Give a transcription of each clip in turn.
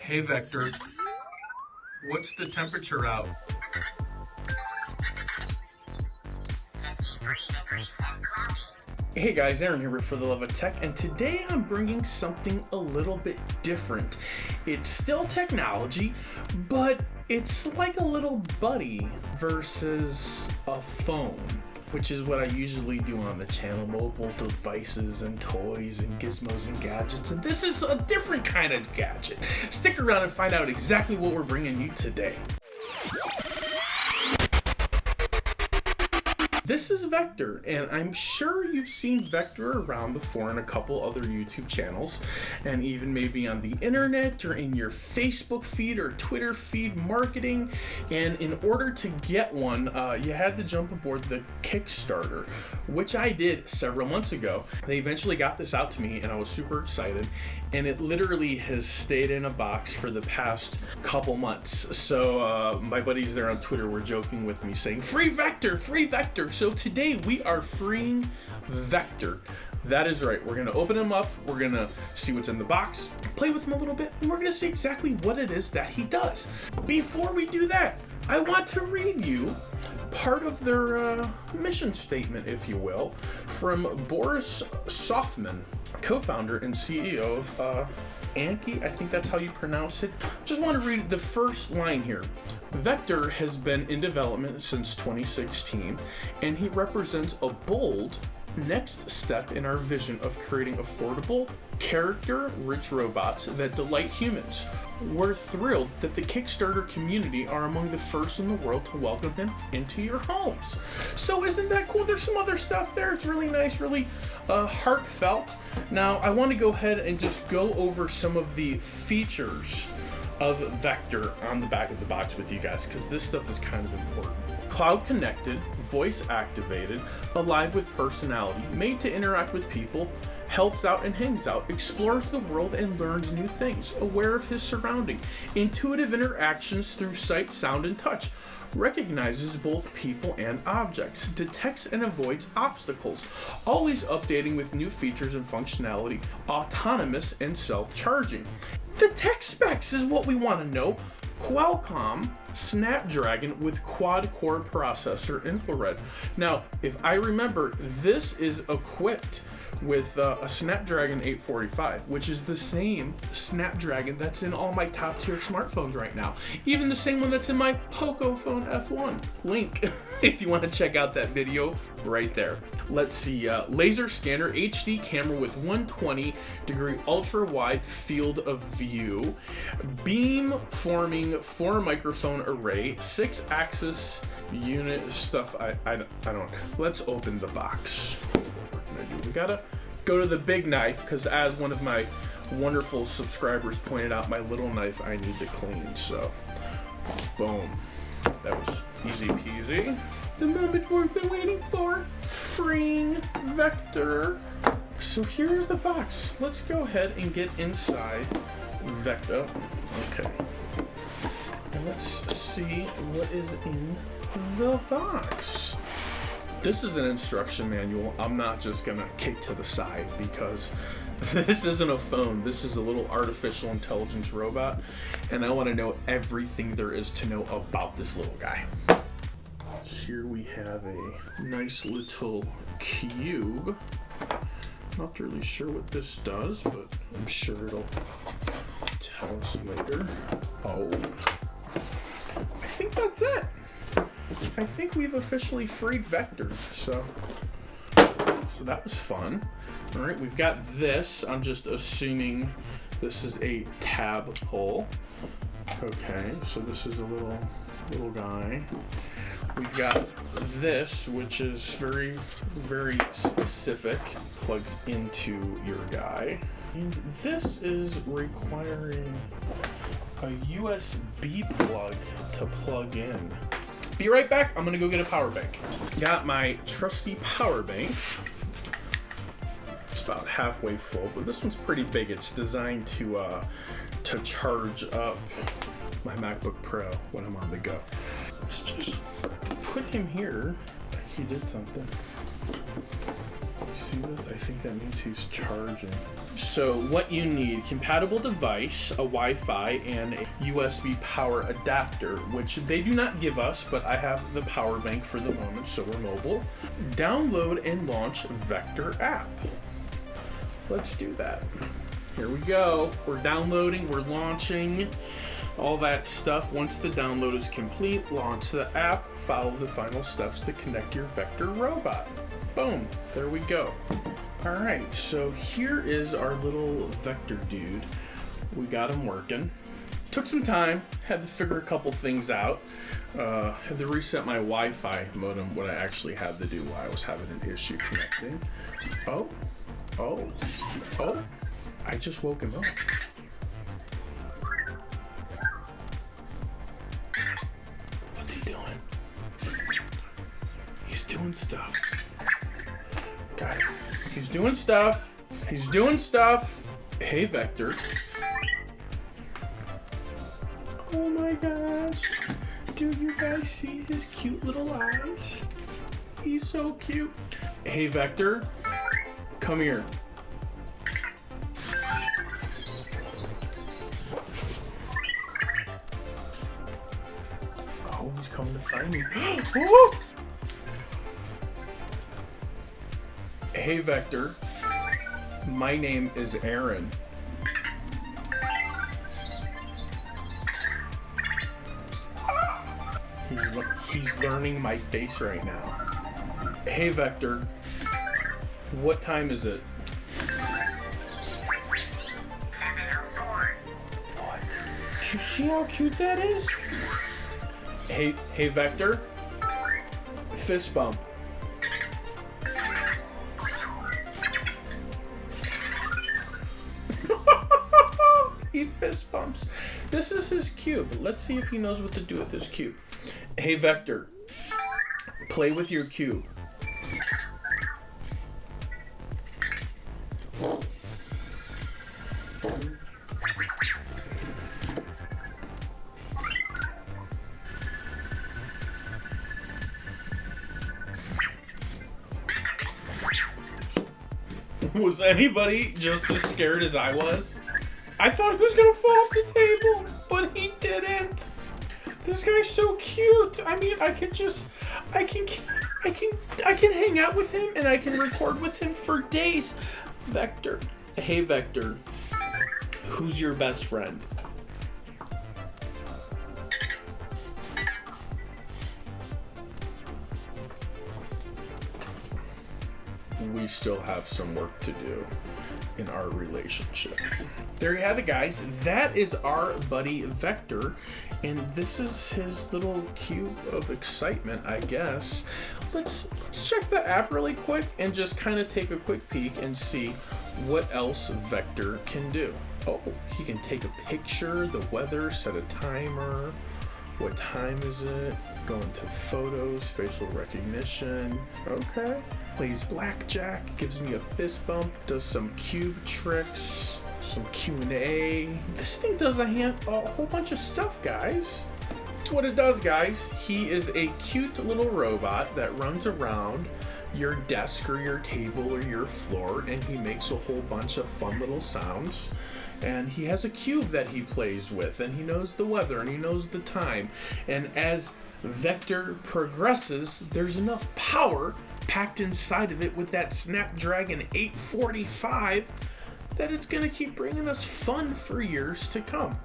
Hey Vector, what's the temperature out? 53 degrees and cloudy. Hey guys, Aaron here with For the Love of Tech, and today I'm bringing something a little bit different. It's still technology, but it's like a little buddy versus a phone, which is what I usually do on the channel, mobile devices and toys and gizmos and gadgets, and this is a different kind of gadget. Stick around and find out exactly what we're bringing you today. This is Vector, and I'm sure you've seen Vector around before in a couple other YouTube channels, and even maybe on the internet or in your Facebook feed or Twitter feed marketing. And in order to get one, you had to jump aboard the Kickstarter, which I did several months ago. They eventually got this out to me, and I was super excited, and it literally has stayed in a box for the past couple months. So my buddies there on Twitter were joking with me saying, free Vector, free Vector. So today we are freeing Vector. That is right. We're going to open him up. We're going to see what's in the box, play with him a little bit, and we're going to see exactly what it is that he does. Before we do that, I want to read you part of their mission statement, if you will, from Boris Softman, co-founder and CEO of Anki, I think that's how you pronounce it. Just want to read the first line here. Vector has been in development since 2016, and he represents a bold next step in our vision of creating affordable, character-rich robots that delight humans. We're thrilled that the Kickstarter community are among the first in the world to welcome him into your homes. So isn't that cool? There's some other stuff there. It's really nice, really heartfelt. Now, I want to go ahead and just go over some of the features of Vector on the back of the box with you guys, because this stuff is kind of important. Cloud connected, voice activated, alive with personality, made to interact with people, helps out and hangs out, explores the world and learns new things, aware of his surrounding, intuitive interactions through sight, sound, and touch, recognizes both people and objects, detects and avoids obstacles, always updating with new features and functionality, autonomous and self-charging. The tech specs is what we want to know. Qualcomm Snapdragon with quad-core processor infrared. Now, if I remember, this is equipped with a Snapdragon 845, which is the same Snapdragon that's in all my top-tier smartphones right now. Even the same one that's in my Poco Phone F1. Link, if you want to check out that video right there. Let's see, laser scanner, HD camera with 120-degree ultra-wide field of view, beam forming 4-microphone array, 6-axis unit stuff. I don't. Let's open the box. We gotta go to the big knife, because as one of my wonderful subscribers pointed out, my little knife I need to clean. So, boom. That was easy peasy. The moment we've been waiting for, freeing Vector. So here's the box. Let's go ahead and get inside Vector. Okay. And let's see what is in the box. This is an instruction manual. I'm not just gonna kick to the side, because this isn't a phone. This is a little artificial intelligence robot, and I want to know everything there is to know about this little guy. Here we have a nice little cube. Not really sure what this does, but I'm sure it'll tell us later. Oh, I think that's it. I think we've officially freed Vector, so that was fun. All right, we've got this. I'm just assuming this is a tab pull. Okay, so this is a little guy. We've got this, which is very, very specific, plugs into your guy. And this is requiring a USB plug to plug in. Be right back. I'm gonna go get a power bank. Got my trusty power bank. It's about halfway full, but this one's pretty big. It's designed to charge up my MacBook Pro when I'm on the go. Let's just put him here. He did something. see this? I think that means he's charging. So what you need, compatible device, a Wi-Fi, and a USB power adapter, which they do not give us, but I have the power bank for the moment, so we're mobile. Download and launch Vector app. Let's do that. Here we go. We're downloading, we're launching, all that stuff. Once the download is complete, launch the app, follow the final steps to connect your Vector robot. Boom, there we go. All right, so here is our little Vector dude. We got him working. Took some time, had to figure a couple things out. Had to reset my Wi-Fi modem, what I actually had to do while I was having an issue connecting. Oh, I just woke him up. What's he doing? He's doing stuff. Guys, he's doing stuff. He's doing stuff. Hey, Vector. Oh my gosh. Do you guys see his cute little eyes? He's so cute. Hey, Vector. Come here. Oh, he's coming to find me. Oh! Hey, Vector. My name is Aaron. He's learning my face right now. Hey, Vector. What time is it? 7:04. What? Do you see how cute that is? Hey, Vector. Fist bump. He fist bumps. This is his cube. Let's see if he knows what to do with this cube. Hey, Vector. Play with your cube. Was anybody just as scared as I was? I thought he was gonna fall off the table, but he didn't. This guy's so cute. I mean, I can hang out with him and I can record with him for days. Vector. Hey, Vector. Who's your best friend? We still have some work to do in our relationship. There you have it, guys. That is our buddy Vector, and this is his little cube of excitement, I guess. Let's check the app really quick and just kind of take a quick peek and see what else Vector can do. Oh, he can take a picture, the weather, set a timer. What time is it? Go into photos, facial recognition. Okay. Plays blackjack, gives me a fist bump, does some cube tricks, some Q&A. This thing does a whole bunch of stuff, guys. That's what it does, guys. He is a cute little robot that runs around your desk or your table or your floor, and he makes a whole bunch of fun little sounds. And he has a cube that he plays with, and he knows the weather, and he knows the time. And as Vector progresses, there's enough power packed inside of it with that Snapdragon 845 that it's going to keep bringing us fun for years to come.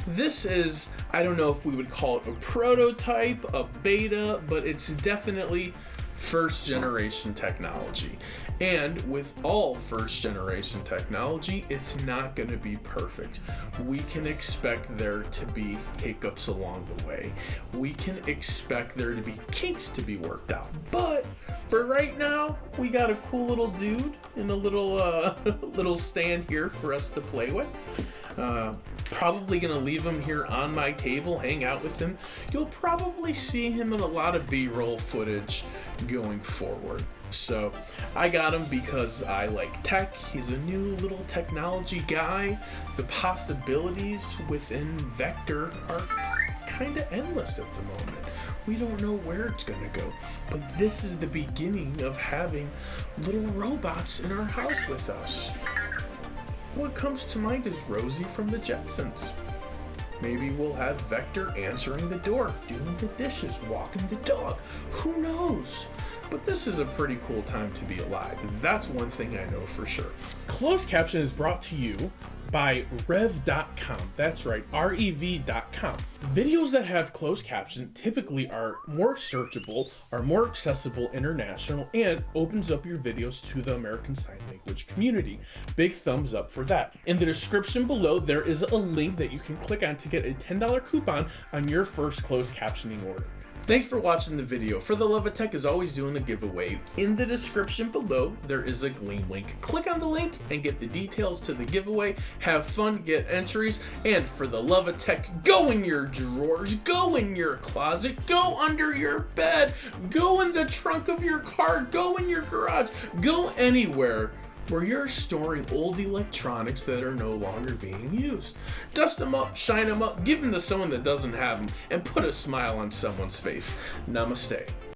This is, I don't know if we would call it a prototype, a beta, but it's definitely first generation technology. And with all first generation technology, it's not going to be perfect. We can expect there to be hiccups along the way. We can expect there to be kinks to be worked out. But for right now, we got a cool little dude in a little stand here for us to play with. Probably gonna leave him here on my table, hang out with him. You'll probably see him in a lot of B-roll footage going forward. So I got him because I like tech. He's a new little technology guy. The possibilities within Vector are kind of endless at the moment. We don't know where it's going to go. But this is the beginning of having little robots in our house with us. What comes to mind is Rosie from the Jetsons. Maybe we'll have Vector answering the door, doing the dishes, walking the dog. Who knows? But this is a pretty cool time to be alive. That's one thing I know for sure. Closed caption is brought to you by rev.com. That's right, rev.com. Videos that have closed caption typically are more searchable, are more accessible international, and opens up your videos to the American Sign Language community. Big thumbs up for that. In the description below, there is a link that you can click on to get a $10 coupon on your first closed captioning order. Thanks for watching the video. For the Love of Tech is always doing a giveaway. In the description below, there is a Gleam link. Click on the link and get the details to the giveaway. Have fun, get entries, and for the Love of Tech, go in your drawers, go in your closet, go under your bed, go in the trunk of your car, go in your garage, go anywhere where you're storing old electronics that are no longer being used. Dust them up, shine them up, give them to someone that doesn't have them, and put a smile on someone's face. Namaste.